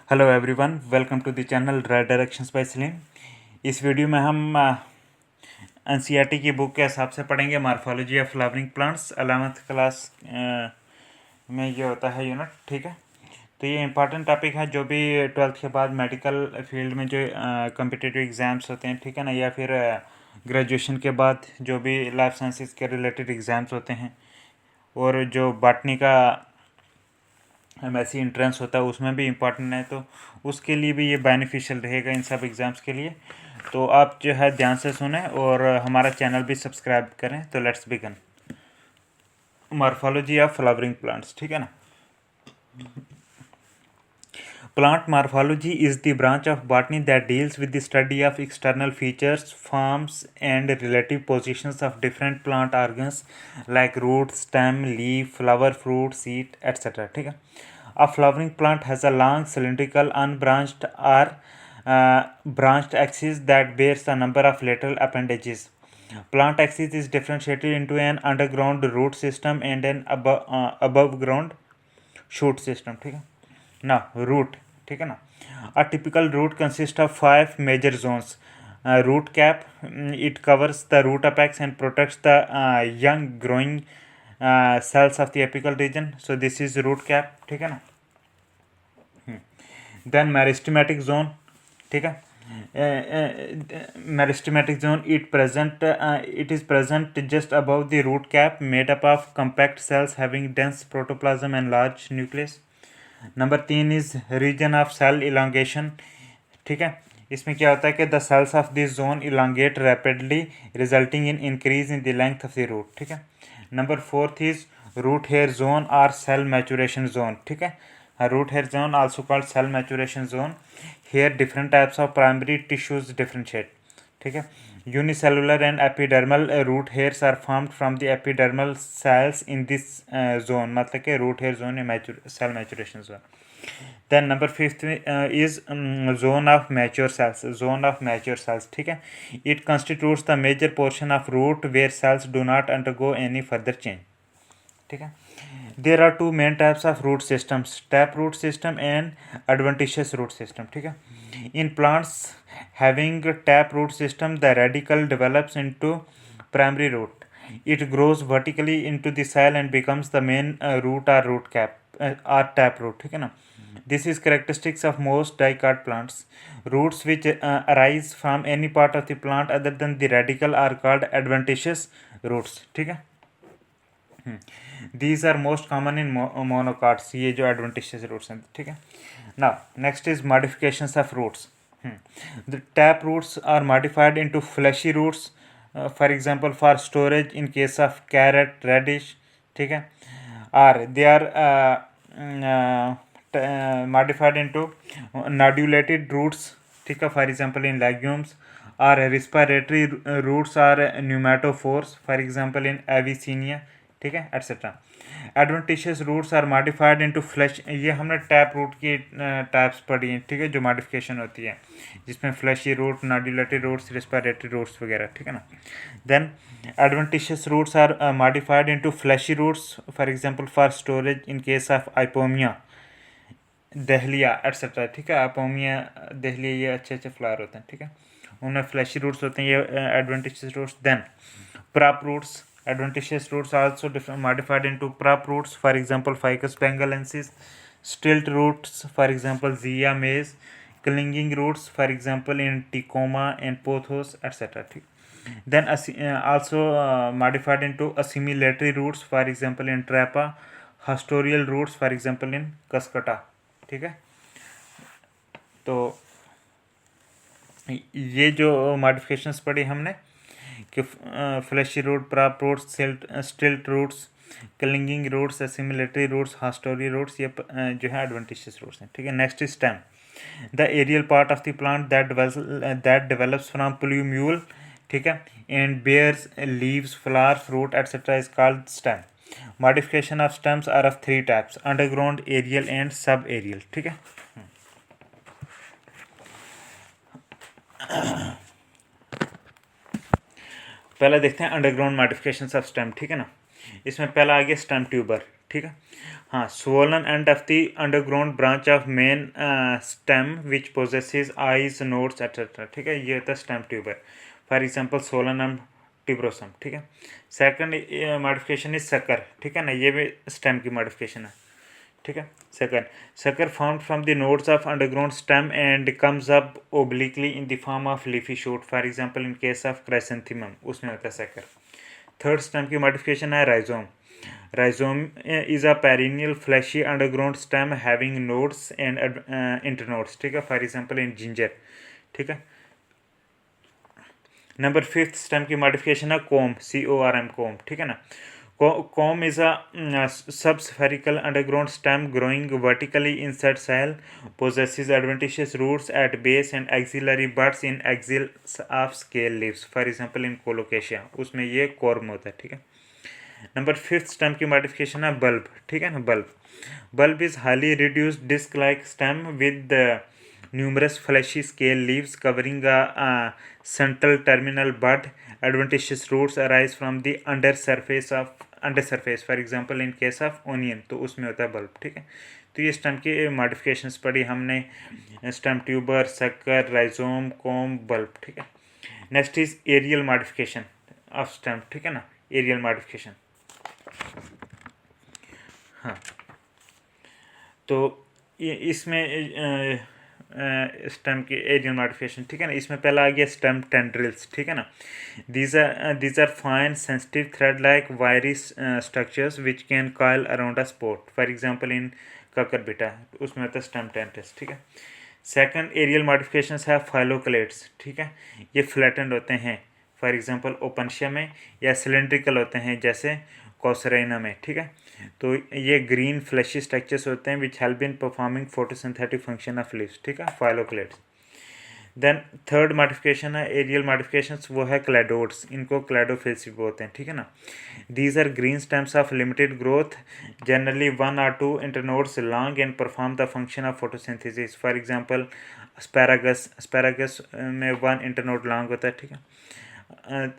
Hello everyone, welcome to the channel right directions by Salim. इस video में हम NCERT की बुक के हिसाब से पढ़ेंगे morphology of flowering plants 11th class में ये होता है यूनिट। ठीक है, तो ये इंपॉर्टेंट टॉपिक है जो भी 12th के बाद मेडिकल फील्ड में जो कम्पिटिटिव एग्ज़ाम्स होते हैं, ठीक है ना, या फिर ग्रेजुएशन के बाद जो भी लाइफ साइंसेज के रिलेटेड एग्ज़ाम्स होते हैं, और जो बॉटनी का एमएससी एंट्रेंस होता है उसमें भी इम्पॉर्टेंट है, तो उसके लिए भी ये बेनिफिशियल रहेगा इन सब एग्ज़ाम्स के लिए। तो आप जो है ध्यान से सुने और हमारा चैनल भी सब्सक्राइब करें। तो let's begin. Morphology of flowering plants, ठीक है ना। Plant morphology is the branch of botany that deals with the study of external features, forms, and relative positions of different plant organs like root, stem, leaf, flower, fruit, seed, etc. ठीक है। A flowering plant has a long, cylindrical, unbranched or branched axis that bears a number of lateral appendages. Plant axis is differentiated into an underground root system and an above ground shoot system। ठीक है ना। Root, ठीक है ना। A typical root consist of 5 major zones. Root cap, it covers the root apex and protects the young growing cells of the apical region. So this is root cap, ठीक है ना। Then meristematic zone, ठीक है। Meristematic zone it is present just above the root cap, made up of compact cells having dense protoplasm and large nucleus. Number 3 is region of cell elongation, ठीक है। इसमें क्या होता है कि the cells of this zone elongate rapidly resulting in increase in the length of the root, ठीक है। Number 4 is root hair zone और सेल मैचुरेशन जोन, ठीक है। Root hair zone also called cell maturation zone. Here different types of primary tissues differentiate, ठीक है। Unicellular and epidermal root hairs are formed from the epidermal cells in this zone, मतलब कि root hair zone या cell maturation zone. Then number 5th is zone of mature cells. Zone of mature cells, ठीक है। It constitutes the major portion of root where cells do not undergo any further change, ठीक है। There are two main types of root systems, tap root system and adventitious root system, ठीक है। In plants having tap root system, the radicle develops into primary root. It grows vertically into the cell and becomes the main root or root cap or tap root, ठीक है ना। This is characteristics of most dicot plants. Roots which arise from any part of the plant other than the radicle are called adventitious roots, ठीक है। These are most common in monocots, ये जो adventitious roots हैं, ठीक है। Now next is modifications of roots. The tap roots are modified into fleshy roots, for example for storage in case of carrot, radish, ठीक है। Or they are modified into nodulated roots, ठीक है, for example in legumes, or respiratory roots or pneumatophores, for example in Avicennia, ठीक है, et cetera. Adventitious roots are modified into flesh, ये हमने tap root की types पढ़ी हैं, ठीक है, जो मॉडिफिकेशन होती है जिसमें fleshy root, nodulatory roots, respiratory roots वगैरह, ठीक है ना। Then adventitious roots are modified into fleshy roots, for example for storage in case of Ipomoea, dahlia etcetera, ठीक है। आइपोमिया, दहलिया, ये अच्छे अच्छे फ्लावर होते हैं, ठीक है, उनमें फ्लैशी रूट्स होते हैं, ये adventitious roots. Then prop roots, adventitious roots are also modified into prop roots, for example ficus bengalensis, stilt roots, for example zea mays, clinging roots, for example in Tecoma and pothos, etc. Then also modified into assimilatory roots, for example in Trapa, hastoreal roots, for example in Cascata, ठीक है। तो ये जो modifications पढ़ी हमने कि fleshy root, prop roots, stilt roots, clinging roots, assimilatory roots, haustorial roots, ये जो है एडवेंटिशियस रूट्स हैं, ठीक है। Next is stem, the aerial part of the plant that develops from plumule, ठीक है, and bears leaves, flower, fruit etcetera is called stem. Modification of stems are of 3 types, underground, aerial and sub aerial, ठीक है। पहले देखते हैं underground modification of stem, ठीक है ना। इसमें पहला आ गया स्टेम ट्यूबर, ठीक है। हाँ, swollen end of the underground branch of main stem which possesses eyes, nodes etc. ठीक है, ये होता है stem tuber, for example swollen end tuberosum, ठीक है। सेकंड मॉडिफिकेशन इज सकर, ठीक है ना, ये भी स्टेम की मॉडिफिकेशन है, ठीक है। Sucker found from the nodes of underground stem and comes up obliquely in the form of leafy shoot, for example in case of chrysanthemum, उसमें होता है सकर। थर्ड स्टेम की मॉडिफिकेशन है rhizome. Rhizome is a perennial fleshy underground stem having nodes and internodes, ठीक है, for example in ginger, ठीक है। Number fifth stem की मॉडिफिकेशन है कोम, CORM, कोम, ठीक है ना। Corm is a subspherical underground stem growing vertically inside cell, possesses adventitious roots at base and axillary buds in axils of scale leaves, for example in colocasia, उसमें ये corm होता है, ठीक है। Number fifth stem की modification है bulb, ठीक है ना। Bulb is highly reduced disc like stem with numerous fleshy scale leaves covering a central terminal bud, adventitious roots arise from the under surface, for example in case of onion, तो उसमें होता है bulb, ठीक है। तो ये stem की modifications पढ़ी हमने, stem tuber, sucker, rhizome, corm, bulb, ठीक है। Next is aerial modification of stem, ठीक है ना, एरियल मॉडिफिकेशन। हाँ, तो इसमें स्टेम की एरियल मॉडिफिकेशन, ठीक है ना, इसमें पहला आ गया स्टेम टेंड्रिल्स, ठीक है ना। These are fine sensitive thread like wiry structures which can coil around a spot, for example in Cucurbita, उसमें होता है स्टेम टेंड्रिल्स, ठीक है। सेकंड एरियल मॉडिफिकेशन है फाइलोक्लेट्स, ठीक है, ये फ्लैटेंड होते हैं, फॉर एग्जांपल ओपनशिया में, या सिलेंड्रिकल होते हैं जैसे कॉसरेना में, ठीक है। तो ये ग्रीन फ्लैशी स्ट्रक्चर्स होते हैं which help in performing photosynthetic function of leaves, ठीक है, फाइलोक्लेट्स। देन थर्ड मॉडिफिकेशन है एरियल मॉडिफिकेशंस, वो है क्लैडोड्स, इनको क्लैडोफिल्स भी बोलते हैं, ठीक है ना। These are green stems of limited growth, generally 1 or 2 internodes long and perform the function of photosynthesis, for example asparagus में 1 इंटरनोड लॉन्ग होता है, ठीक है।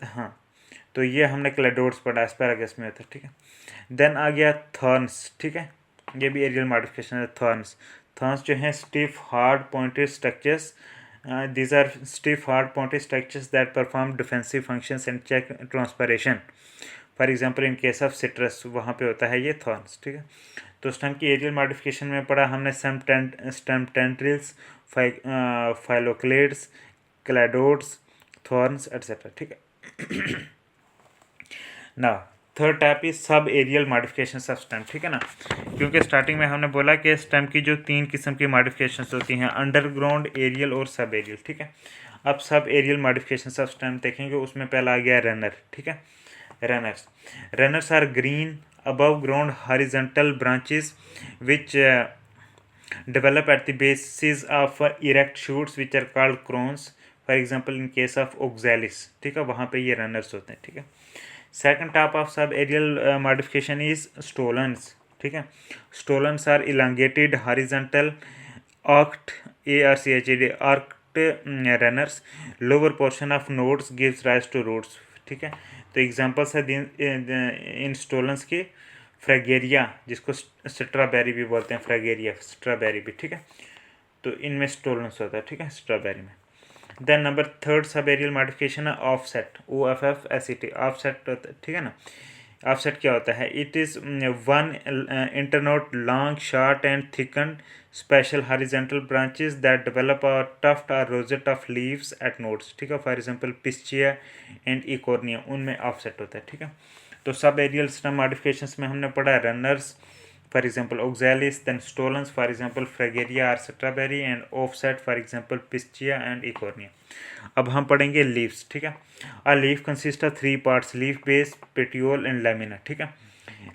हाँ, तो ये हमने क्लैडोड्स पढ़ा, एस्पैरागस में होता है, ठीक है। देन आ गया थॉर्न्स, ठीक है, ये भी एरियल मॉडिफिकेशन है। थॉर्न्स जो हैं stiff hard pointed structures, these are stiff hard pointed structures that perform defensive functions and check transpiration, for example in case of citrus, वहाँ पे होता है ये थॉर्न्स, ठीक है। तो स्टेम की एरियल मॉडिफिकेशन में पढ़ा हमने stem tendrils, phylloclades, cladodes, thorns et cetera, ठीक है। ना third type is sub aerial modification of stem, ठीक है ना, क्योंकि स्टार्टिंग में हमने बोला कि स्टेम की जो 3 किस्म की मॉडिफिकेशंस होती हैं, अंडरग्राउंड, एरियल और सब एरियल, ठीक है। अब sub aerial modifications of stem देखेंगे, उसमें पहला आ गया रनर, ठीक है। Runners are green above ground horizontal branches which develop at the bases of erect shoots which are called crones, for example in case of oxalis, ठीक है, वहाँ पे ये रनर्स होते हैं, ठीक है। Second type of sub aerial modification is stolons, ठीक है। Stolons are elongated horizontal arched ARCHED arched runners, lower portion of nodes gives rise to roots, ठीक है। तो एग्जांपल्स है इन स्टोलन्स की फ्रैगेरिया, जिसको स्ट्रॉबेरी भी बोलते हैं, फ्रैगेरिया स्ट्रॉबेरी भी, ठीक है। तो इनमें स्टोलन्स होता है, ठीक है, स्ट्रॉबेरी में। Then number third sub aerial modification है ऑफसेट, OFFSET, ऑफसेट, ठीक है ना। ऑफसेट क्या होता है? It is 1 internode long short and thicken special horizontal branches that develop a tuft और rosette of leaves at nodes, ठीक है, for example Pistia and Eichhornia, उनमें ऑफसेट होता है, ठीक है। तो सब एरियल स्टेम मॉडिफिकेशंस में हमने पढ़ा runners, for example oxalis, then stolons, for example Fragaria और strawberry, and offset for example Pistia and Eichhornia. अब हम पढ़ेंगे लीव्स, ठीक है। A leaf consist of 3 parts, leaf base, petiole and lamina, ठीक है।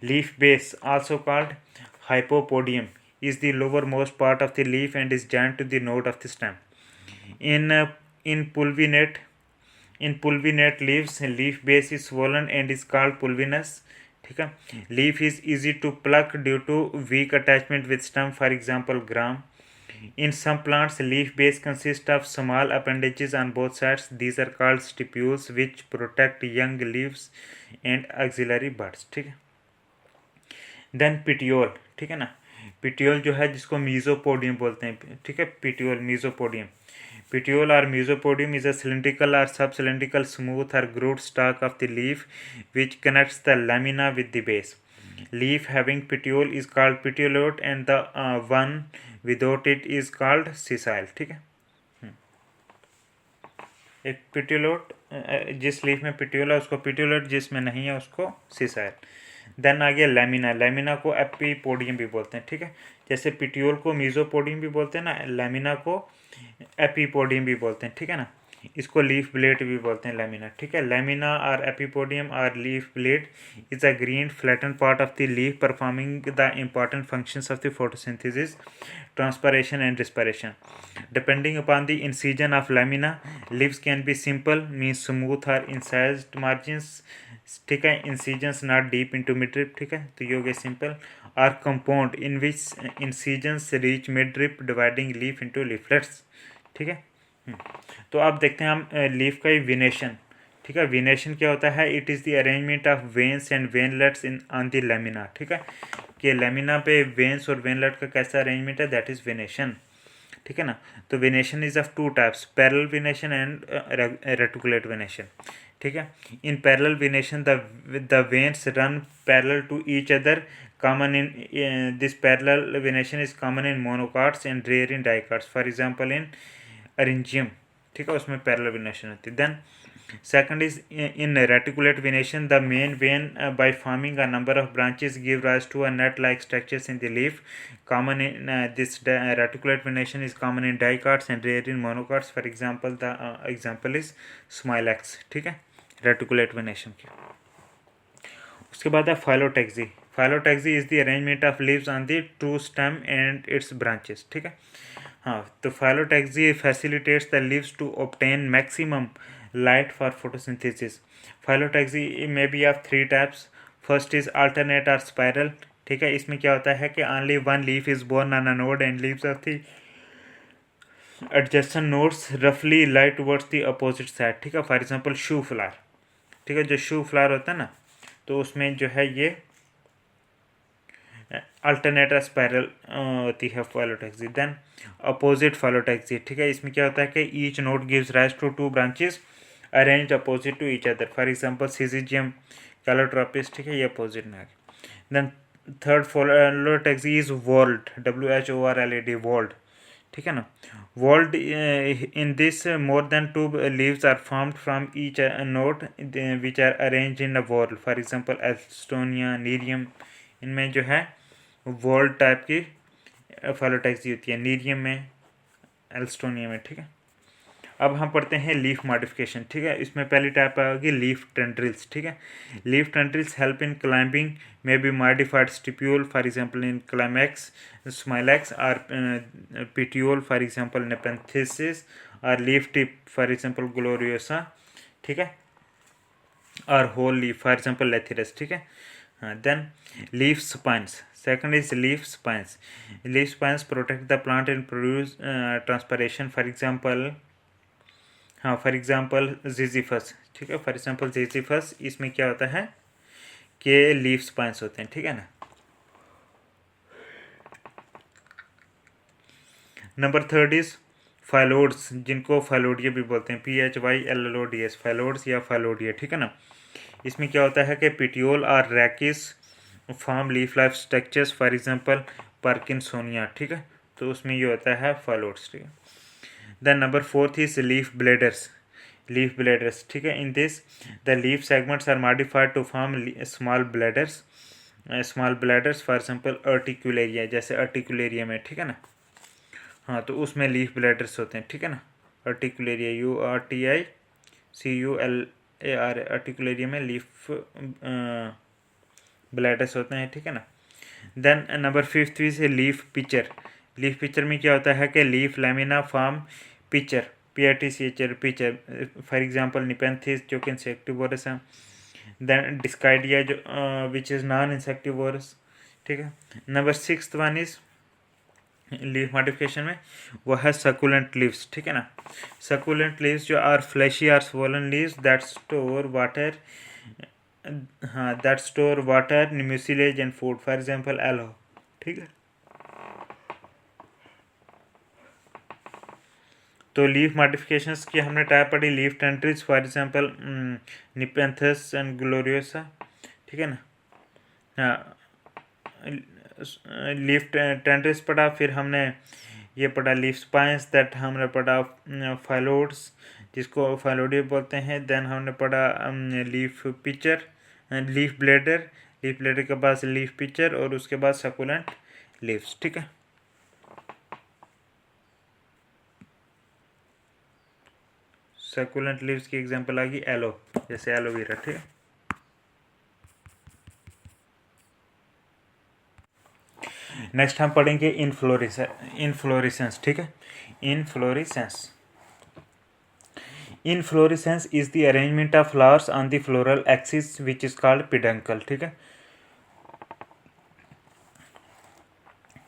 Leaf base also called hypopodium is the lowermost part of the leaf and is joined to the node of the stem. In pulvinate leaves, leaf base is swollen and is called pulvinous, ठीक है। Leaf is easy to pluck due to weak attachment with stem, for example gram. In some plants leaf base consist of small appendages on both sides, these are called stipules which protect young leaves and axillary buds, ठीक है। Then petiole, ठीक है ना, petiole जो है जिसको मीजोपोडियम बोलते हैं, ठीक है, petiole मीजोपोडियम। Petiole or mesopodium is a cylindrical or sub-cylindrical smooth or grooved stalk of the leaf which connects the lamina with the base. Leaf having petiole is called petiolate and the one without it is called sessile, ठीक है। एक पिट्यूलोट, जिस leaf में पिट्यूल है उसको पिट्यूलोट, जिसमें नहीं है उसको सिसाइल। देन आ गया लैमिना, लैमिना को एपीपोडियम भी बोलते हैं, ठीक है। जैसे पिट्यूल को मीजोपोडियम भी बोलते हैं ना, लैमिना को एपीपोडियम भी बोलते हैं, ठीक है ना। इसको लीफ ब्लेड भी बोलते हैं लैमिना, ठीक है। लैमिना और एपीपोडियम और leaf blade is a green flatten part of the leaf performing the important functions of the photosynthesis, transpiration and respiration. Depending upon the incision of lamina, leaves can be simple, means smooth or incised margins, ठीक है। incisions not deep into midrib, ठीक है, तो ये हो गया simple, or compound in which incisions reach midrib dividing leaf into leaflets, ठीक है। तो अब देखते हैं हम लीफ का वेनेशन, ठीक है। वेनेशन क्या होता है? It is the arrangement of veins and veinlets in on the lamina, ठीक है, कि लेमिना पे वेन्स और वेनलेट का कैसा अरेंजमेंट है, दैट इज़ वेनेशन, ठीक है ना। तो venation is of two types, parallel venation and reticulate venation, ठीक है। In parallel venation the veins run parallel to each other, common in this parallel venation is common in monocots and rare in dicots, for example in अरेंजियम, ठीक है, उसमें parallel venation होती है। Then second is in reticulate venation, the main vein by forming a number of branches give rise to a net like structures in the leaf. Common in this reticulate venation is common in dicards and rare in monocards, for example the example is smilax, ठीक है, reticulate venation की। उसके बाद है phyllotaxy. Phyllotaxy is the arrangement of leaves on the true stem and its branches, ठीक है। हाँ, तो phyllotaxy facilitates the leaves to obtain maximum light for photosynthesis. Phyllotaxy may be of three types. First is alternate or spiral, ठीक है। इसमें क्या होता है कि only one leaf is born on a node and leaves of the adjacent nodes roughly lie towards the opposite side, ठीक है। For example shoe flower, ठीक है, जो शू फ्लावर होता है ना, तो उसमें जो है ये अल्टरनेट स्पायरल होती है phyllotaxy। देन अपोजिट phyllotaxy, ठीक है, इसमें क्या होता है कि each node gives rise to two branches arrange opposite to each other, for example Syzygium Calotropis, ठीक है, ये अपोजिट में आ गया। Then third phyllotaxy is whorled, WHORLED, whorled, ठीक है ना। Whorled in this more than two leaves are formed from each node which are arrange in a whorled, for example Alstonia, Nerium, इनमें जो है वॉल्ड टाइप की phyllotaxy होती है, Nerium में, एल्स्टोनिया में, ठीक है। अब हम पढ़ते हैं लीफ मॉडिफिकेशन, ठीक है। इसमें पहली टाइप आएगी लीफ टेंड्रिल्स, ठीक है। Leaf tendrils help in climbing, may be modified stipule, for example in climax, smilax, और पिट्यूल, फॉर एग्जांपल नेपेंथिसिस, और leaf tip, for example gloriosa, ठीक है, और whole leaf, for example lathyrus, ठीक है। हाँ, then leaf spines, second is leaf spines. Leaf spines protect the plant and produce transpiration, for example, हाँ, for example जिजीफस, ठीक है, फॉर एग्जांपल जिजीफस, इसमें क्या होता है कि लीफ स्पाइन्स होते हैं, ठीक है ना। नंबर थर्ड इज फाइलोड्स, जिनको फाइलोडिया भी बोलते हैं, PHYLLODS, फाइलोड्स या फाइलोडिया, ठीक है ना। इसमें क्या होता है कि पिट्यूल और rachis form leaf like structures, for example Parkinsonia, ठीक है, तो उसमें ये होता है फाइलोड्स, ठीक है। Then number fourth is leaf bladders, leaf bladders, ठीक है। In this the leaf segments are modified to form small bladders, for example Utricularia, जैसे अर्टिकुलेरिया में, ठीक है ना। हाँ, तो उसमें लीफ ब्लेडर्स होते हैं, ठीक है ना, अर्टिकुलेरिया, URTICULAR, अर्टिकुलेरिया में लीफ ब्लेडर्स होते हैं, ठीक है ना। Then number fifth is leaf pitcher. Leaf pitcher में क्या होता है कि leaf lamina form pitcher, PITCHR, pitcher, for example nepenthes, जो कि इंसेक्टिवोरस है। देन डिस्काइडिया, जो विच इज़ नॉन इंसेक्टिवोरस, ठीक है। Number sixth one is leaf modification में वो है सकुलेंट लीव्स, ठीक है ना। सकुलेंट लीव्स जो are fleshy or swollen leaves that store water हाँ, that store water, mucilage and food, for example aloe, ठीक है। तो लीफ मॉडिफिकेशंस की हमने टाइप पढ़ी, leaf tendrils for example Nepenthes and Gloriosa, ठीक है ना। हाँ, लीफ टेंट्रीज पढ़ा, फिर हमने ये पढ़ा लीफ स्पाइंस, दैट हमने पढ़ा फाइलोड्स जिसको फाइलोडिया बोलते हैं। देन हमने पढ़ा leaf pitcher, leaf bladder, leaf bladder के बाद लीफ पिचर और उसके बाद सकुलेंट लीव्स, ठीक है। सकुलेंट लीव्स की एग्जांपल आ गई एलो, जैसे एलोवेरा, ठीक है। नेक्स्ट हम पढ़ेंगे इनफ्लोरेसेंस, ठीक है। Inflorescence inflorescence is the arrangement of flowers on the floral axis which is called peduncle, ठीक है।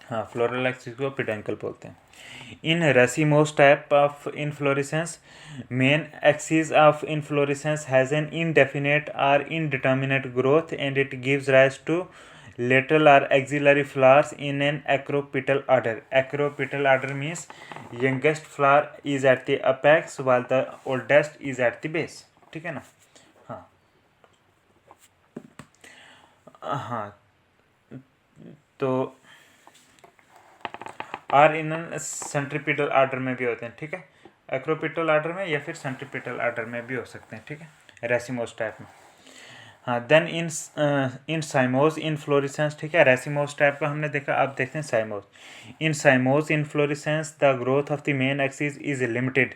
हाँ, फ्लोरल एक्सिस को पेडंकल बोलते हैं। In racemose type of inflorescence, main axis of inflorescence has an indefinite or indeterminate growth and it gives rise to lateral or axillary flowers in an acropetal order. Acropetal order means youngest flower is at the apex while the oldest is at the base, ठीक है ना। हाँ हाँ, तो और इन centripetal order में भी होते हैं, ठीक है। एक्रोपिटल आर्डर में या फिर सेंट्रीपिटल आर्डर में भी हो सकते हैं, ठीक है, रेसिमोस टाइप में। हाँ, देन इन साइमोस इनफ्लोरेसेंस, ठीक है। रेसिमोस टाइप का हमने देखा, अब देखते हैं साइमोस। इन साइमोस inflorescence the growth of the main axis is limited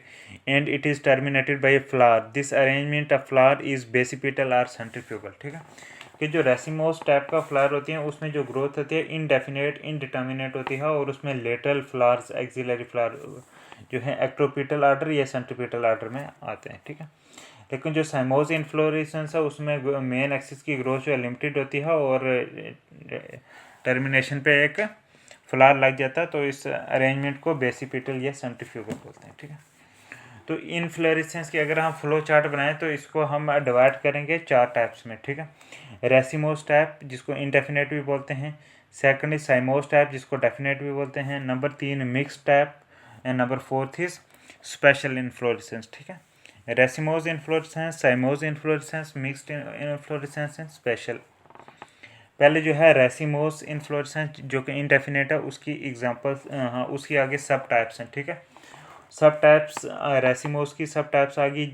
and it is terminated bye a flower. This arrangement of flower is basipetal और सेंट्रीफ्यूगल, ठीक है। कि जो रेसिमोस टाइप का फ्लावर होती है उसमें जो ग्रोथ होती है इनडेफिनेट इनडिटर्मिनेट होती है और उसमें लेटरल फ्लावर्स एक्सिलरी फ्लावर जो है एक्ट्रोपिटल आर्डर या सेंट्रीपिटल आर्डर में आते हैं, ठीक है। लेकिन जो साइमोस इनफ्लोरेसेंस है उसमें मेन एक्सिस की ग्रोथ जो है लिमिटेड होती है और टर्मिनेशन पे एक फ्लावर लग जाता है, तो इस अरेंजमेंट को बेसिपिटल या सेंट्रीफ्यूगल बोलते हैं, ठीक है। तो इनफ्लोरेसेंस की अगर हम फ्लो चार्ट बनाएं तो इसको हम डिवाइड करेंगे 4 टाइप्स में, ठीक है। रेसिमोस टाइप जिसको इंडेफिनेट भी बोलते हैं, सेकंड इज साइमोस टाइप जिसको डेफिनेट भी बोलते हैं, number 3 mix type and number 4 is special inflorescence, ठीक है। Racemose inflorescence, साइमोस inflorescence, mixed inflorescence and special. पहले जो है रेसिमोस इनफ्लोरेसेंस जो कि इंडेफिनेट है उसकी एग्जांपल्स, हाँ उसकी आगे सब टाइप्स हैं, ठीक है। सब टाइप्स रेसिमोस की सब टाइप्स आ गई।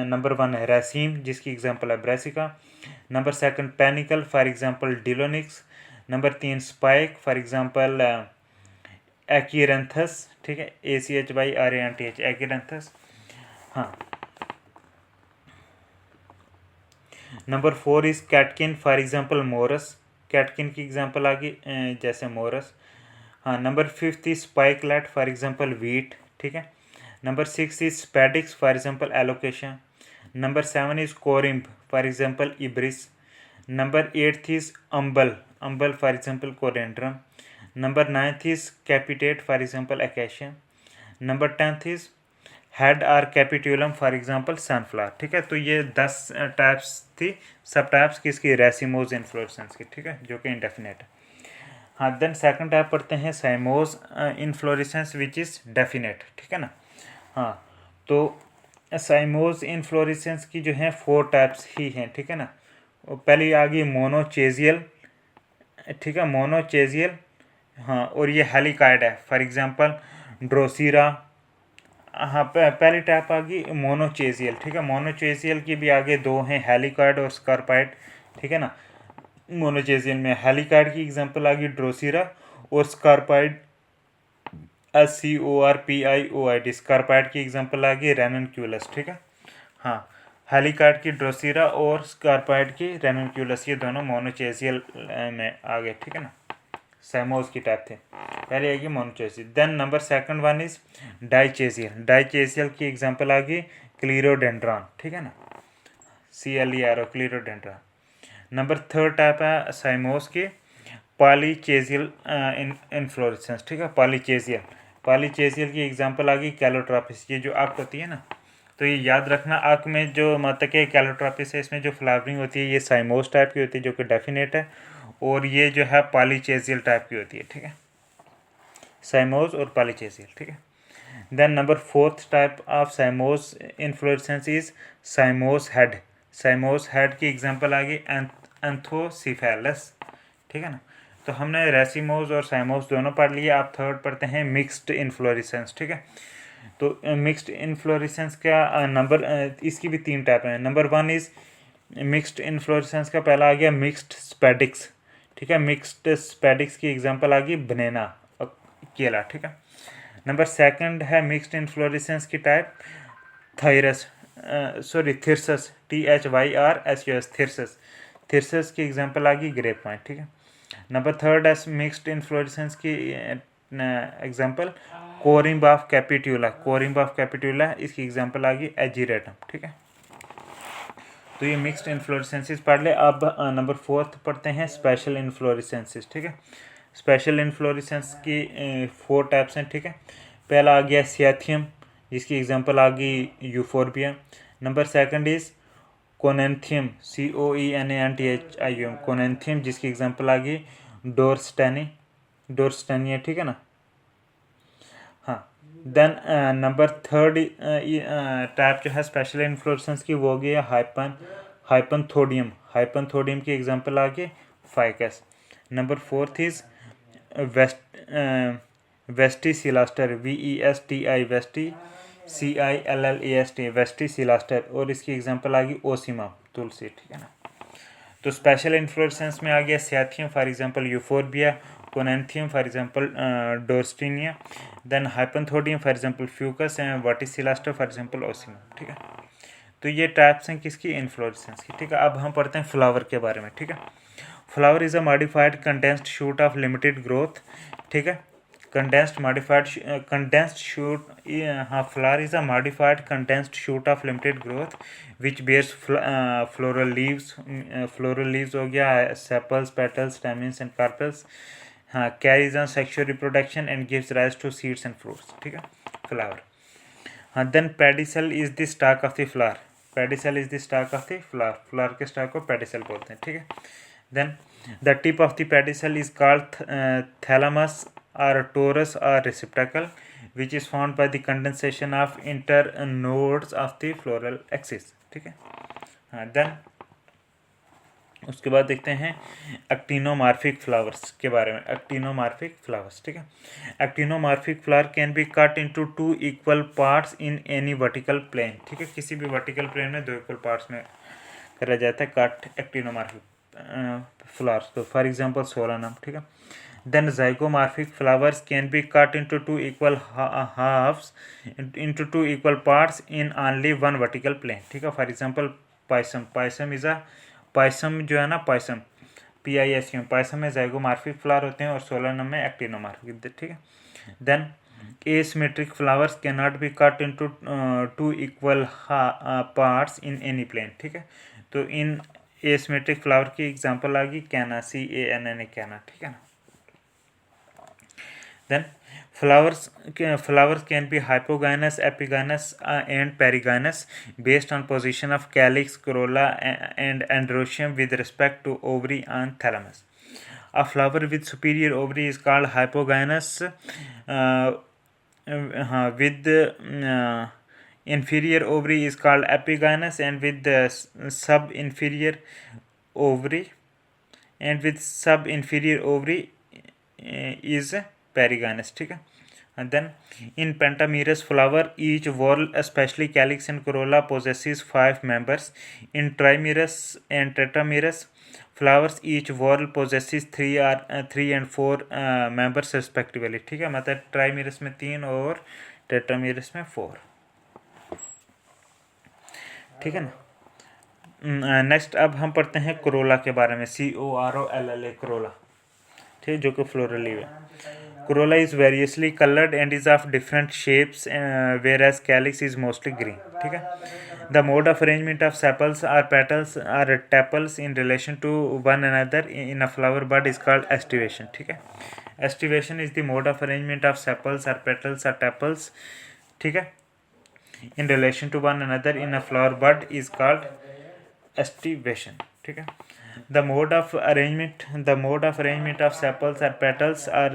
नंबर 1 है रेसिम जिसकी एग्जांपल है Brassica. Number 2 panicle for example Delonix. Number 3 spike for example Achyranthes, ठीक है, ACHYRANTH एक्यूरेंथस। हाँ, number 4 is catkin for example Morus. Catkin की एग्जांपल आ गई जैसे मोरस। हाँ, number 5 is spikelet for example wheat, ठीक है। Number 6 is spadix for example Alocasia. Number 7 is corymb for example Iberis. Number 8 is umbel for example Coriandrum. Number 9 is कैपिटेट for example acacia. Number 10 is head और कैपिट्यूलम for example sunflower, ठीक है। तो ये 10 types थी, सब types किसकी, racemose inflorescence की, ठीक है, जो कि इंडेफिनेट है। हाँ, देन सेकंड टाइप पढ़ते हैं साइमोस इनफ्लोरेसेंस विच इज़ डेफिनेट, ठीक है ना। हाँ, तो साइमोस इनफ्लोरेसेंस की जो है 4 टाइप्स ही हैं, ठीक है ना। पहली आ गई मोनोचेजियल, ठीक है, मोनोचेजियल। हाँ, और ये हेलिकाइड है, फॉर एग्जांपल ड्रोसीरा। हाँ, पहली टाइप आ गई मोनोचेजियल, ठीक है। मोनोचेजियल की भी आगे 2 हैं, हेलिकाइड और स्कारपाइड, ठीक है ना। मोनोचेजियल में हेलिकाइड की एग्जांपल आ गई ड्रोसीरा और स्कारपाइड SCORPIOID, स्कारपाइड की एग्जांपल आ गई रेननक्यूलस, ठीक है। हाँ, हेलिकाइड की ड्रोसीरा और स्कारपाइड की रेननक्यूलस, ये दोनों मोनोचेजियल में आ गए, ठीक है ना। साइमोस की टाइप थे, पहले आएगी monochasial. Then number 2 is dichasial. Dichasial की एग्जांपल आ गई क्लीरोडेंड्रॉन, ठीक है ना, CLERO क्लीरोडेंड्रॉन। नंबर 3 टाइप है साइमोस की पॉलीचेजियल इनफ्लोरेसेंस, ठीक है, पॉलीचेजियल। पॉलीचेजियल की एग्जांपल आ गई कैलोट्रॉपिस, ये जो आँख होती है ना, तो ये याद रखना, आँख में जो मतलब कि कैलोट्रॉपिस है, इसमें जो फ्लावरिंग होती है ये साइमोस टाइप की होती है जो कि डेफिनेट है, और ये जो है पॉलीचेजियल टाइप की होती है, ठीक है, साइमोस और पॉलीचेजियल, ठीक है। Then number fourth type of cymose inflorescence is cymose head. Cymose head की एग्जांपल आ गई एंथोसिफेलस, ठीक है ना। तो हमने रेसिमोस और साइमोस दोनों पढ़ लिए, आप थर्ड पढ़ते हैं मिक्स्ड इन्फ्लोरेसेंस, ठीक है। तो मिक्स्ड इन्फ्लोरेसेंस का नंबर इसकी भी 3 टाइप हैं। नंबर 1 इज़ मिक्स्ड इन्फ्लोरेसेंस का पहला आ गया मिक्स्ड स्पेडिक्स, ठीक है। मिक्स्ड स्पेडिक्स की एग्जांपल आ गई बनाना, केला, ठीक है। नंबर सेकंड है मिक्स्ड इन्फ्लोरेसेंस की type thyrsus, thyrsus, THYRSUS, thyrsus. Thyrsus की एग्जांपल आ गई ग्रेप वाइन, ठीक है। नंबर थर्ड है मिक्स्ड इन्फ्लोरेसेंस की example corymb of capitula. Corymb of capitula इसकी एग्जांपल आ गई एजिरेटम, ठीक है। तो ये मिक्स्ड इन्फ्लोरेसेंसेस पढ़ ले। अब नंबर फोर्थ पढ़ते हैं स्पेशल इन्फ्लोरेसेंसेस, ठीक है। स्पेशल इन्फ्लोरेसेंस की 4 टाइप्स हैं, ठीक है। पहला आ गया सियाथियम, जिसकी एग्जांपल आ गई Euphorbia. Number second is coenanthium, COENANTHIUM, coenanthium, जिसकी एग्जांपल आ गई डोर्स्टेनिया, ठीक है ना। हाँ, देन नंबर थर्ड टाइप जो है स्पेशल इन्फ्लोरेसेंस की वो हो गई हाइपनथोडियम। हाइपनथोडियम की एग्जांपल आ गई Ficus. Number fourth is verticillaster, VESTI, WESTICILLAST, verticillaster, और इसकी एग्जांपल आ गई ओसिमा, तुलसी, ठीक है ना। तो स्पेशल इन्फ्लोरेसेंस में आ गया cyathium for example Euphorbia, coenanthium for example Dorstenia, then hypanthodium for example Ficus and verticillaster for example Ocimum, ठीक है। तो ये टाइप्स हैं किसकी, इन्फ्लोरेसेंस की, ठीक है। अब हम पढ़ते हैं फ्लावर के बारे में, ठीक है। Flower is a modified condensed shoot of limited growth, ठीक है। कंडेंस्ड शूट, हाँ, flower is a modified condensed shoot of limited growth which bears floral leaves हो गया, sepals, petals, stamens and carpels, हाँ, carries on sexual reproduction and gives rise to seeds and fruits, ठीक है, flower. हाँ, then pedicel is the stalk of the flower. Pedicel is the stalk of the flower, flower के stalk को pedicel बोलते हैं, ठीक है। Then the tip of the pedicel is called thalamus or torus or receptacle, which is formed by the condensation of internodes of the floral axis, ठीक है। हाँ, then उसके बाद देखते हैं एक्टिनोमार्फिक फ्लावर्स के बारे में। एक्टिनोमार्फिक फ्लावर्स, ठीक है। Actinomorphic flower can be cut into 2 equal parts in any vertical plane, ठीक है। किसी भी वर्टिकल प्लेन में 2 इक्वल पार्ट्स में करा जाता है कट एक्टिनोमार्फिक फ्लावर्स को, फॉर एग्जांपल सोलानम, ठीक है। Then zygomorphic flowers can be cut into 2 equal halves, into 2 equal parts in only one vertical plane, ठीक है। For example payasam, payasam is a, payasam जो है ना, पायसम PISM, पायसम में जाइगोमॉर्फिक फ्लावर होते हैं और सोलानम में एक्टिनोमॉर्फिक, ठीक है। Then asymmetric flowers cannot be cut into 2 equal parts in any plane, ठीक है। तो इन asymmetric फ्लावर की एग्जांपल आ गई कैना, CANNA, कैना, ठीक है ना। Then flowers can be hypogynous, epigynous and perigynous based on position of calyx, corolla and androecium with respect to ovary and thalamus. A flower with superior ovary is called hypogynous, with inferior ovary is called epigynous, and with the sub-inferior ovary is perigynous, ठीक है। And then in pentamerous flower, each whorl, especially calyx and corolla, possesses 5 members. In trimerous and tetramerous flowers, each whorl possesses 3 and 4 members respectively, ठीक है। मतलब ट्राइमेरस में 3 और tetramerous में 4, ठीक है ना। नेक्स्ट अब हम पढ़ते हैं कोरोला के बारे में, COROLLA, कोरोला, ठीक है, जो कि फ्लोरल लीव है। Corolla is variously colored and is of different shapes, whereas calyx is mostly green, ठीक है। The mode of arrangement of sepals or petals or tepals in relation to one another in a flower bud is called estivation, ठीक है। Estivation is the mode of arrangement of sepals or petals or tepals, ठीक है, in relation to one another in a flower bud is called estivation. ठीक है. The mode of arrangement of sepals or petals or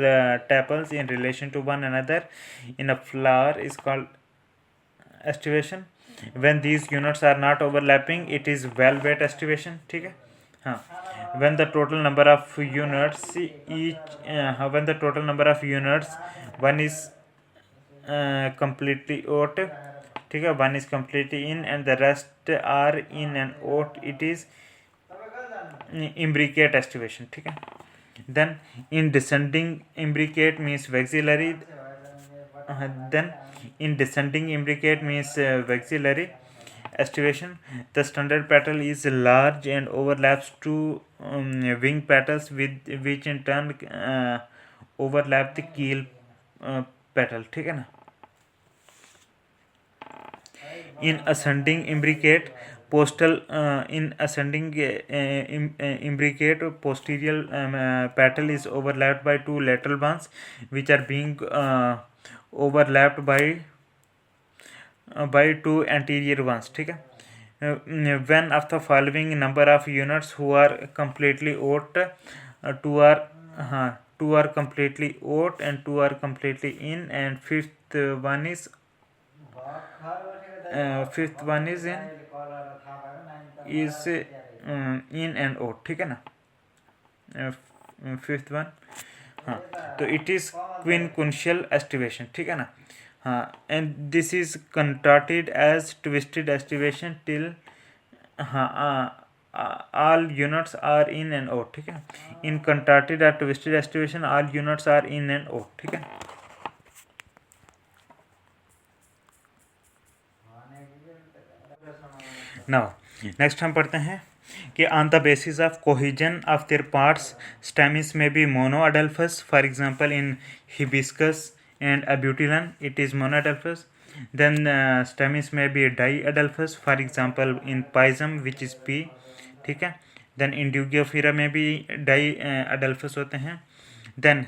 tepals in relation to one another in a flower is called estivation. When these units are not overlapping, it is well-weight estivation. ठीक है. हाँ. When the total number of units one is completely odd, ठीक है, one is completely in and the rest are in and odd, it is imbricate estivation. ठीक है. Then in descending imbricate means vexillary. Then in descending imbricate means vexillary estivation. The standard petal is large and overlaps two wing petals with which in turn overlap the keel petal. ठीक है ना. In ascending imbricate imbricate posterior petal is overlapped by two lateral ones which are being overlapped by two anterior ones. ठीक है. When of the following number of units who are completely odd, two are completely odd and two are completely in, and fifth one is in and odd. ठीक है ना. Fifth one. हाँ, तो it is क्विनकुंशियल aestivation. ठीक है ना. हाँ, and this is contracted as twisted aestivation till all units are in and out. ठीक है. In contracted or twisted estivation all units are in and out. ठीक है. Now next हम पढ़ते हैं कि on the basis of cohesion of their parts stamens may be monoadelphous. For example in hibiscus and abutilon it is monoadelphous. Then stamens may be diadelphous. For example in pisum which is P. ठीक है. Then Indugiophira में भी diadelphous होते हैं. Then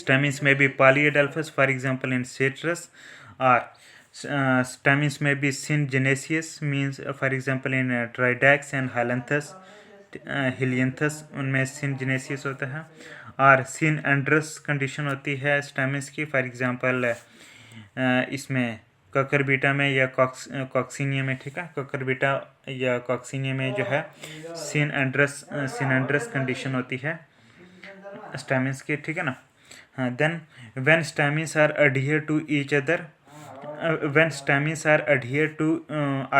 stamens may be polyadelphous. For example in citrus. Or stamens may be syngeneous means for example in Tridax and Helianthus उनमें syngeneous होता है. और synandrous कंडीशन होती है stamens की. फॉर एग्जांपल इसमें ककरबीटा में या कॉक्सीनिया में. ठीक है. ककरबीटा या कॉक्सीनिया में जो है synandrous कंडीशन होती है stamens की. ठीक है ना. हाँ. Then when stamens are adhere to each other, when stamens are adhered to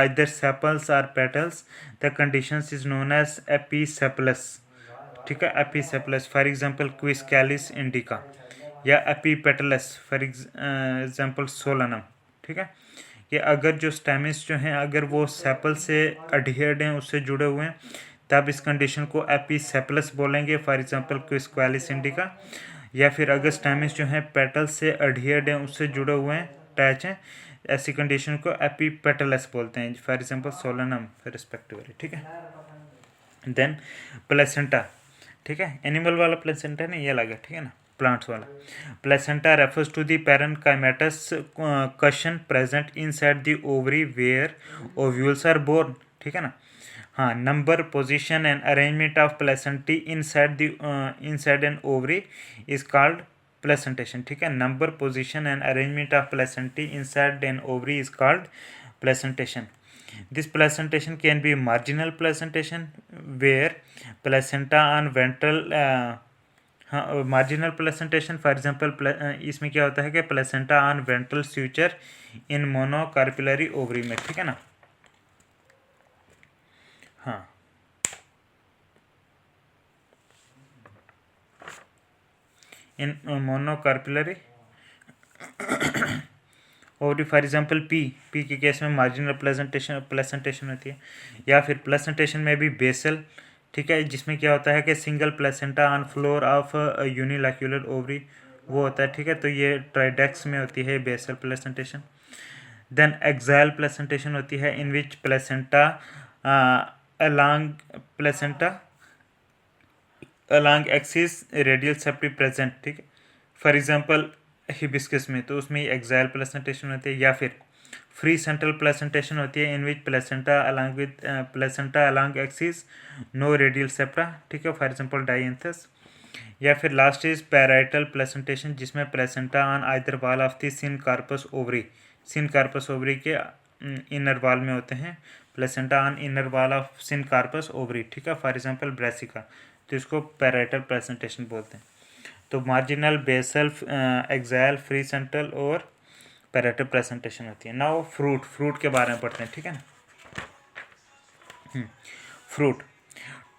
either sepals or petals, the conditions is known as episepalous. ठीक है. episepalous. For example Quiscalis indica या epipetalous for example solanum. ठीक है. कि अगर जो स्टेमिस जो हैं अगर वो सेपल से अडहियर्ड हैं, उससे जुड़े हुए हैं, तब इस कंडीशन को एपिसेपलस बोलेंगे. For example Quisqualis Indica. या फिर अगर स्टेमिस जो हैं पेटल से अडहियर्ड हैं, उससे जुड़े हुए हैं, अटैच हैं, ऐसी कंडीशन को एपीपेटलस बोलते हैं. For example solanum respectively. ठीक है. Then placenta. ठीक है. एनिमल वाला प्लेसेंटा नहीं, ये अलग है. ठीक है ना. प्लांट्स वाला placenta refers to the parenchymatous cushion present inside the ovary where ovules are born. ठीक है ना. हाँ. Number, position and arrangement of placentae inside an ovary is called placentation. ठीक है. Number, position and arrangement of placentae inside an ovary is called placentation. This placentation can be marginal placentation where placenta on ventral हाँ. Marginal placentation for example इसमें क्या होता है कि placenta on ventral suture in monocarpellary ovary में. ठीक है ना. हाँ. In monocarpellary ovary. For example pea के केस में मार्जिनल प्लेसेंटेशन होती है. या फिर प्लेसेंटेशन में भी बेसल. ठीक है. जिसमें क्या होता है कि single placenta on floor of unilocular ovary वो होता है. ठीक है. तो ये ट्राइडेक्स में होती है basal placentation. Then axile placentation होती है in which placenta along axis radial septum present. ठीक है. फॉर एग्जांपल हिबिस्कस में, तो उसमें एक्साइल प्लेसेंटेशन होती है, या फिर फ्री सेंट्रल प्लेसेंटेशन होती है in which placenta along with placenta along axis, no radial septa, ठीक है, फॉर एग्जांपल डायंथस। या फिर लास्ट इज पैराइटल प्लेसेंटेशन, जिसमें placenta on either wall of the syncarpous ovary, syncarpous ovary के inner wall में होते हैं, placenta on inner wall of syncarpous ovary, ठीक है, फॉर एग्जांपल ब्रेसिका, तो इसको पैराइटल प्लेसेंटेशन बोलते हैं। तो marginal, basal, axile, free central और पैराइटल प्रेजेंटेशन होती है। नाउ फ्रूट के बारे में पढ़ते हैं, ठीक है ना। Fruit,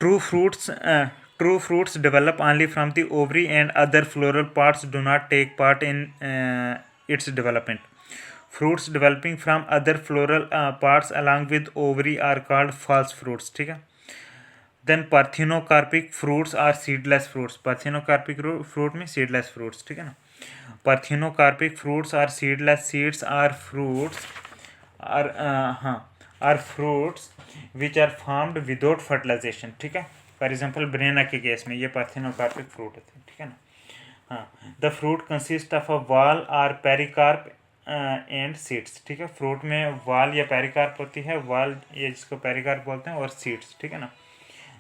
true fruits develop only from the ovary and other floral parts do not take part in its development. Fruits developing from other floral parts along with ovary are called false fruits, ठीक है। Then parthenocarpic fruits are seedless fruits, parthenocarpic fruit में seedless fruits, ठीक है ना। Parthenocarpic fruits are seedless, seeds are fruits are fruits which are formed without fertilization, ठीक है। For example बनाना के case में ये पार्थिनोकार्पिक फ्रूट होते हैं, ठीक है ना। हाँ, the fruit consist of a wall or pericarp and seeds, ठीक है। फ्रूट में वॉल या पेरिकार्प होती है, वॉल ये जिसको पेरिकार्प बोलते हैं, और सीड्स, ठीक है ना।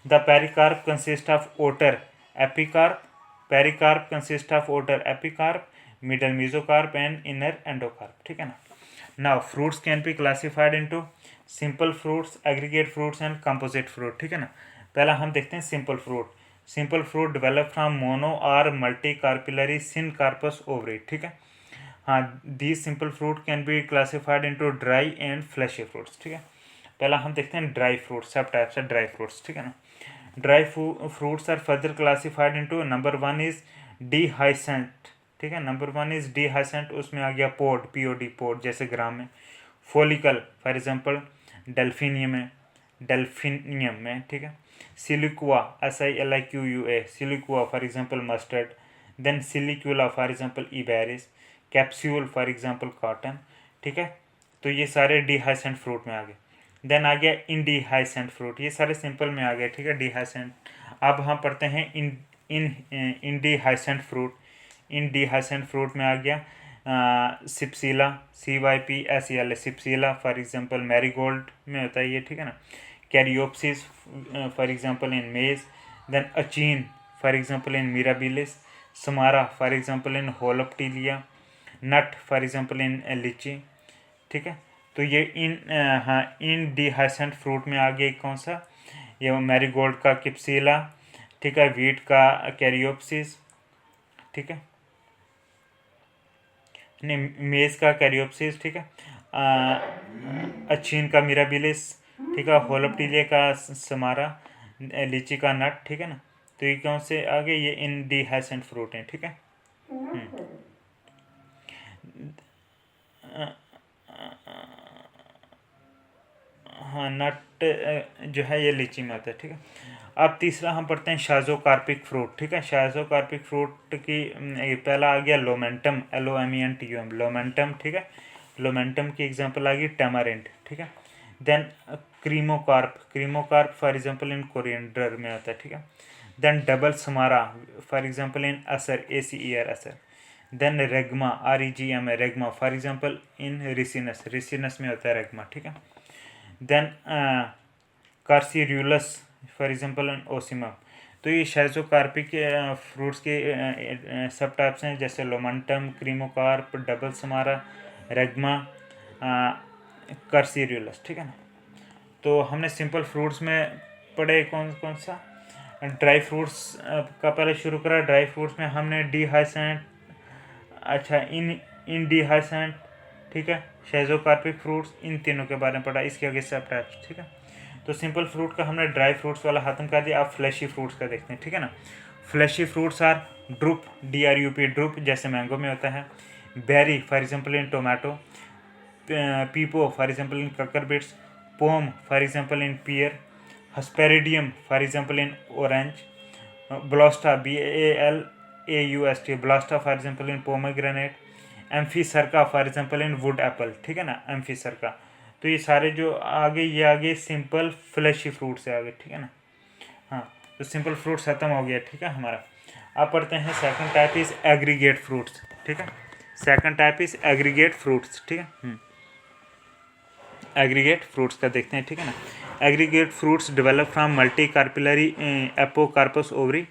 The pericarp consist of outer epicarp, pericarp consist of outer epicarp, middle mesocarp and inner endocarp, ठीक है ना। Now fruits can be classified into simple fruits, aggregate fruits and composite fruit, ठीक है ना। पहला हम देखते हैं simple fruit. Simple fruit develop from mono और multicarpellary syncarpous ovary, ठीक है। हाँ, these simple fruit can be classified into dry and fleshy fruits, ठीक है। पहला हम देखते हैं dry fruits, sub types of dry fruits, ठीक है ना। Dry fruits are further classified into, number 1 is dehiscent, ठीक है। नंबर 1 इज डी हाइसेंट, उसमें आ गया पोड, POD पोड, जैसे ग्राम में। फोलिकल फॉर एग्जांपल डेल्फिनियम में, ठीक है। Siliqua SILIQUA, siliqua for example mustard. Then silicula for example Iberis. Capsule for example cotton, ठीक है। तो ये सारे डी हाइसेंट फ्रूट में आ गए। देन आ गया इनडीहाइसेंट फ्रूट, ये सारे सिंपल में आ गए, ठीक है, डीहाइसेंट। अब हम पढ़ते हैं इनडीहाइसेंट फ्रूट। इनडीहाइसेंट फ्रूट में आ गया सिप्सीला, CYPSELA, सिप्सीला फॉर एग्जांपल मैरीगोल्ड में होता है ये, ठीक है ना। Caryopsis for example in maize. Then achene for example in Mirabilis. Samara for example in Holoptelea. Nut for example in lychee, ठीक है। तो ये इन डीहाइसेंट फ्रूट में आ गया कौन सा, ये मैरीगोल्ड का किप्सीला, ठीक है, वीट का कैरियोप्सिस, ठीक है, नहीं मेज का कैरियोप्सिस, ठीक है, अचीन का मिराबिलिस, ठीक है, होलोप्टिलिया का समारा, लीची का नट, ठीक है ना। तो ये कौन से आ गए, ये इन डीहाइसेंट फ्रूट हैं, ठीक है। हाँ, नट जो है ये लीची में आता है, ठीक है। अब तीसरा हम पढ़ते हैं शाजोकार्पिक फ्रूट, ठीक है। शाजोकार्पिक फ्रूट की पहला आ गया लोमेंटम, LOMENTUM, लोमेंटम, ठीक है। लोमेंटम की एग्जांपल आ गई टैमारिंड, ठीक है। Then cremocarp for example in coriander में आता है, ठीक है। Then double samara for example in Acer, ACER Acer. Then regma, REGMA, regma for example in Ricinus में होता है रेगमा, ठीक है। Then carcerulus for example in Ocimum. तो ये शाइजोकार्पिक फ्रूट्स के सब टाइप्स हैं, जैसे lomentum, cremocarp, double samara, regma, carcerulus, ठीक है ना। तो हमने सिंपल फ्रूट्स में पढ़े कौन कौन सा, ड्राई फ्रूट्स का पहले शुरू करा। ड्राई फ्रूट्स में हमने डीहाइसेंट, अच्छा इन डीहाइसेंट, ठीक है, शाइजोकार्पिक फ्रूट्स, इन तीनों के बारे में पढ़ा। इसके आगे सब टाइप्स, ठीक है। तो सिंपल फ्रूट का हमने ड्राई फ्रूट्स वाला खत्म कर दिया। अब फ्लैशी फ्रूट्स का देखते हैं, ठीक है ना। Fleshy fruits are drupe, DRUP drupe, जैसे मैंगो में होता है। Berry for example in tomato. Pepo for example in cucurbits. Pome for example in pear. Hesperidium for example in orange. Balausta, BALAUST, balausta for example in pomegranate. Amphisarca for example in wood apple, ठीक है ना, एम्फीसरका। तो ये सारे जो आगे ये आगे सिंपल फ्लैशी फ्रूट से आगे, ठीक है ना। हाँ, तो सिंपल फ्रूट्स खत्म हो गया, ठीक है हमारा। अब पढ़ते हैं second type is aggregate fruits, ठीक है। Second type is aggregate fruits, ठीक है। एग्रीगेट फ्रूट्स का देखते हैं, ठीक है ना। Aggregate fruits develop from multicarpellary apocarpous ovary.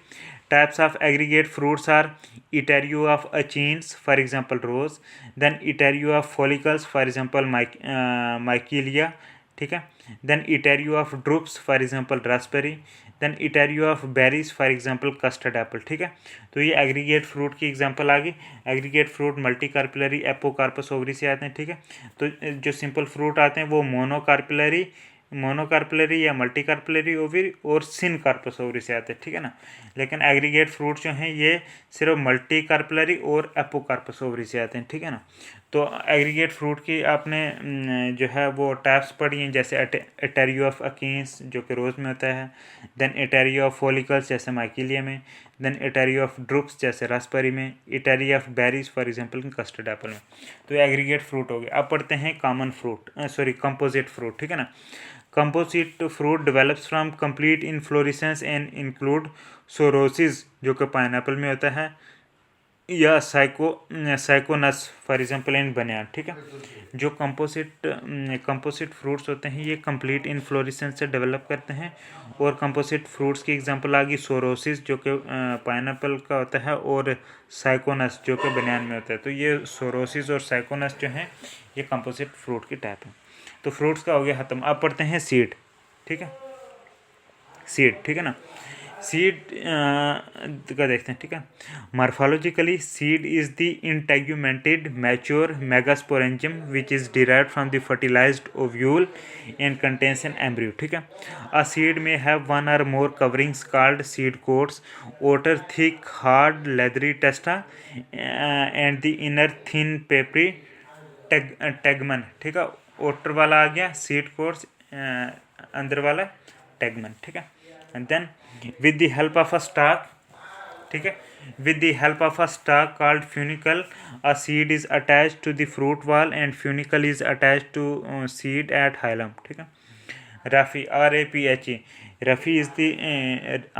Types of aggregate fruits are etaerio of achenes, for example rose, then etaerio of follicles, for example Michelia, ठीक है। Then etaerio of drupes, for example raspberry, then etaerio of berries, for example custard apple, ठीक है। तो ये aggregate fruit की example आ गई। Aggregate fruit multicarpellary apocarpous ovary से आते हैं, ठीक है। तो जो सिंपल फ्रूट आते हैं वो मोनोकार्पिलरी या मल्टी कार्पिलरी ओवरी और सिन कार्पस ओवरी से आते हैं, ठीक है ना। लेकिन एग्रीगेट फ्रूट जो हैं ये सिर्फ मल्टी कार्पिलरी और एपोकार्पस ओवरी से आते हैं, ठीक है ना। तो एग्रीगेट फ्रूट की आपने जो है वो टाइप्स पढ़ी हैं, जैसे एटेरियो ऑफ अकीन्स जो कि रोज़ में होता है, देन एटेरियो ऑफ फॉलिकल्स जैसे माइकिलिया में, देन एटेरियो ऑफ ड्रुप्स जैसे रास्पबेरी में, etaerio of berries for example custard apple में। तो एग्रीगेट फ्रूट हो गए। अब पढ़ते हैं कॉमन फ्रूट, कंपोजिट फ्रूट, ठीक है ना। Composite fruit develops from complete inflorescence and include sorosis जो कि पाइनएप्पल में होता है, या साइकोनस फॉर एग्जांपल इन बनियान, ठीक है। जो कंपोजिट फ्रूट्स होते हैं ये कंप्लीट इनफ्लोरेसेंस से डेवलप करते हैं। और कंपोजिट फ्रूट्स की एग्जांपल आ गई सोरोसिस जो कि पाइनएप्पल का होता है, और साइकोनस जो कि बनियान में होता है। तो ये सोरोसिस और साइकोनस जो हैं ये कंपोजिट फ्रूट की टाइप है। तो फ्रूट्स का हो गया ख़त्म। अब पढ़ते हैं सीड, ठीक है। सीड, ठीक है ना। सीड का देखते हैं, ठीक है। Morphologically seed is the integumented mature megasporangium which is derived from the fertilised ovule and contains an embryo, ठीक है। A seed may have one or more coverings called seed coats, outer thick hard leathery testa and the inner thin papery tegmen, ठीक है। outer वाला आ गया seed quotes, अंदर वाला tegmen, ठीक है। And then with the help of a stalk, ठीक है, with the help of a stalk called funicle, a seed is attached to the fruit wall and funicle is attached to seed at hilum, ठीक है। raphe, raphe, raphe is the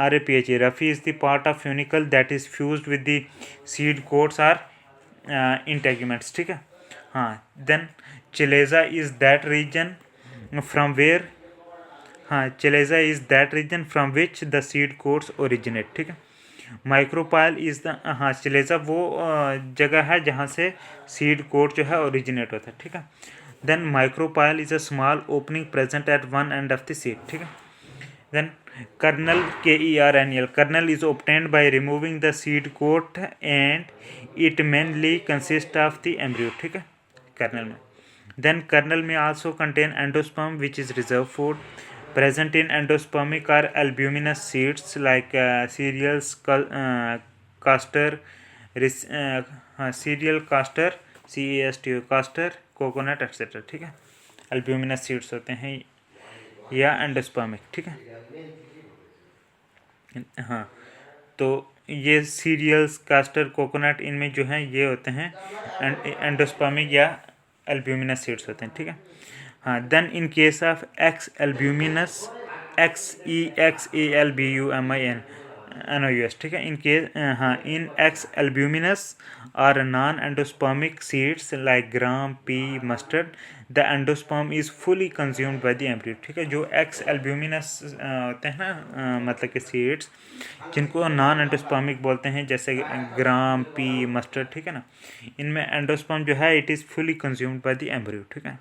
raphe, raphe is the part of funicle that is fused with the seed coats or integuments, ठीक है। हाँ, then chalaza is that region from where, हाँ, chalaza is that region from which the seed coats originate, ठीक है। Micropyle is the, हाँ, चलेजा वो जगह है जहाँ से सीड कोट जो है ओरिजिनेट होता है, ठीक है। Then micropyle is a small opening present at one end of the seed, ठीक है। Then kernel, KERNL, kernel is obtained by removing the seed coat and it mainly consists of the embryo, ठीक है, colonel में। then kernel may also contain endosperm which is reserve food. Present in endospermic are albuminous seeds like cereals, castor, cereal castor, CASTO castor, coconut etc, ठीक है। albuminous seeds होते हैं या endospermic, ठीक है। हाँ, तो ये सीरियल्स, कास्टर, कोकोनट, इनमें जो हैं ये होते हैं एंडोस्पर्मिक या एल्ब्यूमिनस सीड्स होते हैं, ठीक है। हाँ, then in case of exalbuminous, XEXALBUMINNOUS, ठीक है। इन केस, हाँ, in exalbuminous are non endospermic seeds like gram, pea, mustard, the endosperm is fully consumed by the embryo, ठीक है। जो एक्स एल्ब्यूमिनस होते हैं ना, मतलब कि सीड्स जिनको नॉन एंडोस्पर्मिक बोलते हैं, जैसे ग्राम, पी, मस्टर्ड, ठीक है ना, इनमें एंडोस्पर्म जो है it is fully consumed by the embryo, ठीक है।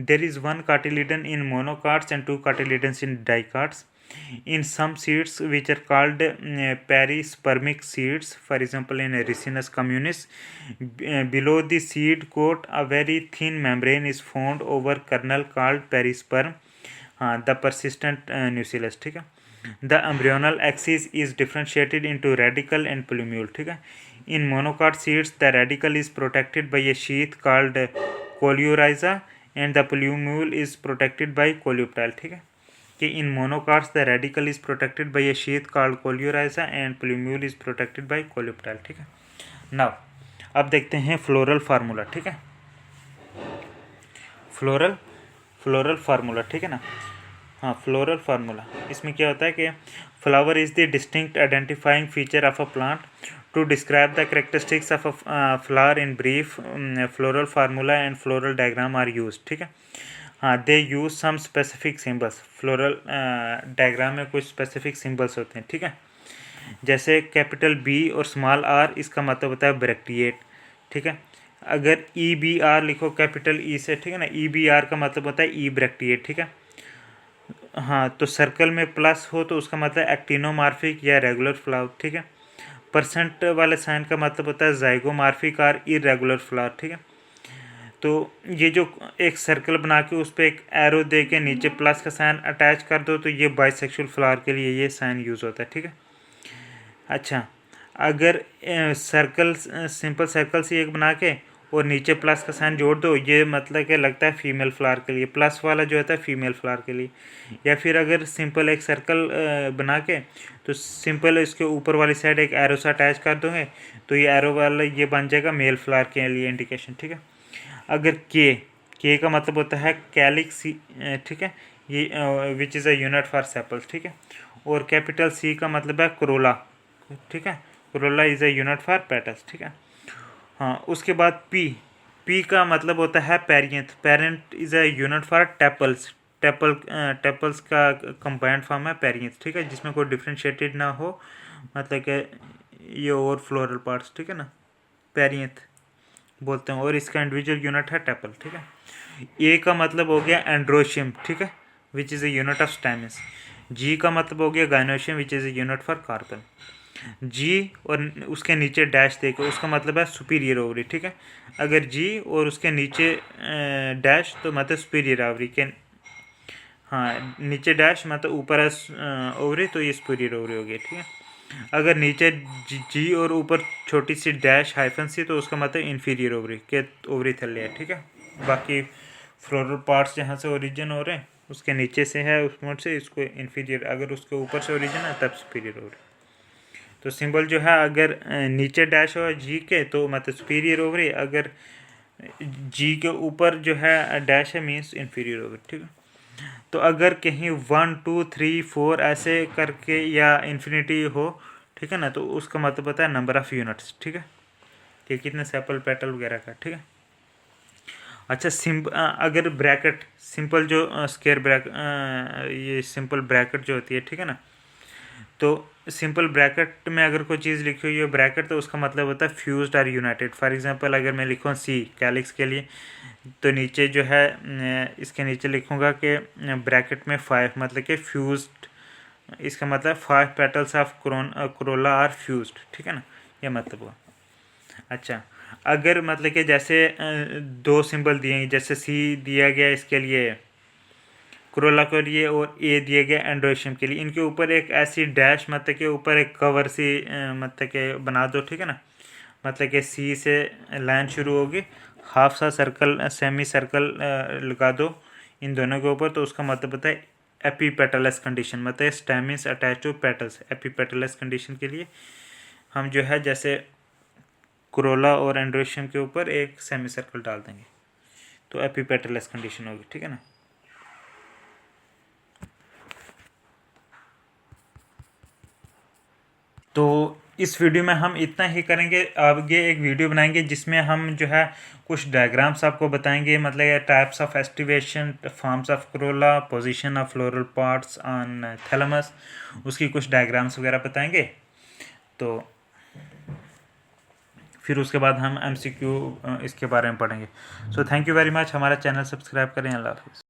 There is one cotyledon in monocots and 2 cotyledons in dicots. In some seeds which are called perispermic seeds, for example in Ricinus communis, below the seed coat a very thin membrane is found over kernel called perisperm, the persistent nucleus, ठीक है। The embryonal axis is differentiated into radicle and plumule, ठीक है। In monocot seeds the radicle is protected by a sheath called coleorhiza and the plumule is protected by coleoptile, ठीक है। कि in monocots the radicle is protected by a sheath called coleorhiza and plumule is protected by coleoptile, ठीक है। Now अब देखते हैं floral formula, ठीक है। फ्लोरल फार्मूला, ठीक है ना। हाँ, फ्लोरल फार्मूला इसमें क्या होता है कि flower is the distinct identifying feature of a plant to describe the characteristics of a flower in brief floral formula and floral diagram are use, ठीक है। हाँ, they use some specific symbols, floral diagram में कुछ specific symbols होते हैं, ठीक है। जैसे कैपिटल बी और स्मॉल आर, इसका मतलब होता है ब्रैक्टिएट, ठीक है। अगर ई बी आर लिखो कैपिटल ई से, ठीक है ना, ई बी आर का मतलब होता है ई ब्रैक्टिएट, ठीक है। हाँ, तो सर्कल में प्लस हो तो उसका मतलब एक्टिनोमार्फिक या रेगुलर फ्लावर, ठीक है। परसेंट वाले साइन का मतलब होता है जाइगोमार्फिक और इरेगुलर फ्लावर, ठीक है। तो ये जो एक सर्कल बना के उस पर एक एरो दे के नीचे प्लस का साइन अटैच कर दो तो ये बाइसेक्सुअल फ्लावर के लिए ये साइन यूज़ होता है, ठीक है। अच्छा, अगर सर्कल सिंपल सर्कल से एक बना के और नीचे प्लस का साइन जोड़ दो, ये मतलब कि लगता है फीमेल फ्लावर के लिए, प्लस वाला जो होता है फीमेल फ्लावर के लिए। या फिर अगर सिंपल एक सर्कल बना के तो सिंपल इसके ऊपर वाली साइड एक एरो से अटैच कर दोगे तो ये एरो वाला ये बन जाएगा मेल फ्लावर के लिए इंडिकेशन, ठीक है। अगर के का मतलब होता है कैलिक्स, ठीक है, ये विच is a unit for sepals, ठीक है। और कैपिटल सी का मतलब है क्रोला, ठीक है, Corolla is a unit for petals, ठीक है। हाँ, उसके बाद पी का मतलब होता है perianth, parent is a unit for tepals, tepals का कंबाइंड फॉर्म है पेरियंथ, ठीक है, जिसमें कोई डिफ्रेंशिएटेड ना हो, मतलब कि ये और फ्लोरल पार्ट्स, ठीक है ना, पेरियंथ बोलते हैं, और इसका इंडिविजुअल यूनिट है टेपल, ठीक है। ए का मतलब हो गया एंड्रोशियम, ठीक है, which is a unit of stamens. G का मतलब हो गया gynoecium, which is a unit for carpel. G और उसके नीचे डैश देखो, उसका मतलब है सुपीरियर ओवरी, ठीक है। अगर जी और उसके नीचे डैश तो मतलब सुपीरियर ओवरी के, हाँ, नीचे डैश मतलब ऊपर है ओवरी तो ये सुपीरियर ओवरी हो गया, ठीक है। अगर नीचे जी और ऊपर छोटी सी डैश हाइफन सी तो उसका मतलब इन्फीरियर ओवरी के ओवरी थल्ले है, ठीक है। बाकी फ्लोरल पार्ट्स जहाँ से ओरिजिन हो रहे हैं उसके नीचे से है उस मोड से इसको इन्फीरियर, अगर उसके ऊपर से ओरिजिन है तब सुपीरियर ओवरी। तो सिंबल जो है अगर नीचे डैश हो जी के तो मतलब सुपीरियर ओवरी, अगर जी के ऊपर जो है डैश है मीन्स इन्फीरियर ओवरी, ठीक है। तो अगर कहीं 1 2 3 4 ऐसे करके या इन्फिनिटी हो, ठीक है ना, तो उसका मतलब होता है नंबर ऑफ़ यूनिट्स, ठीक है, कि कितने सेपल पेटल वगैरह का, ठीक है। अच्छा, अगर ब्रैकेट सिंपल जो स्क्वायर ये सिंपल ब्रैकेट जो होती है, ठीक है ना, तो सिंपल ब्रैकेट में अगर कोई चीज़ लिखी हुई है ब्रैकेट तो उसका मतलब होता है फ्यूज्ड और यूनाइटेड। फॉर एग्जांपल अगर मैं लिखूँ सी कैलिक्स के लिए तो नीचे जो है इसके नीचे लिखूँगा कि ब्रैकेट में 5 मतलब कि फ्यूज्ड, इसका मतलब 5 petals of corolla are fused, ठीक है ना, ये मतलब हुआ। अच्छा, अगर मतलब कि जैसे दो सिंबल दिए हैं, जैसे सी दिया गया इसके लिए क्रोला के लिए और ए दिए गए एंड्रोशियम के लिए, इनके ऊपर एक ऐसी डैश मतलब के ऊपर एक कवर सी मतलब के बना दो, ठीक है ना, मतलब कि सी से लाइन शुरू होगी, हाफ सा सर्कल सेमी सर्कल लगा दो इन दोनों के ऊपर, तो उसका मतलब होता है एपीपेटलस कंडीशन, मतलब stamens attach to petals. Epipetalous condition के लिए हम जो है जैसे क्रोला और एंड्रोशियम के ऊपर एक सेमी सर्कल डाल देंगे तो एपीपेटलस कंडीशन होगी, ठीक है ना। तो इस वीडियो में हम इतना ही करेंगे, आगे एक वीडियो बनाएंगे जिसमें हम जो है कुछ डायग्राम्स आपको बताएंगे, मतलब types of aestivation, forms of Corolla, position of floral parts on thalamus, उसकी कुछ डायग्राम्स वगैरह बताएंगे। तो फिर उसके बाद हम एमसीक्यू इसके बारे में पढ़ेंगे। So thank you very much, हमारा चैनल सब्सक्राइब करें। अल्लाह हाफिज़।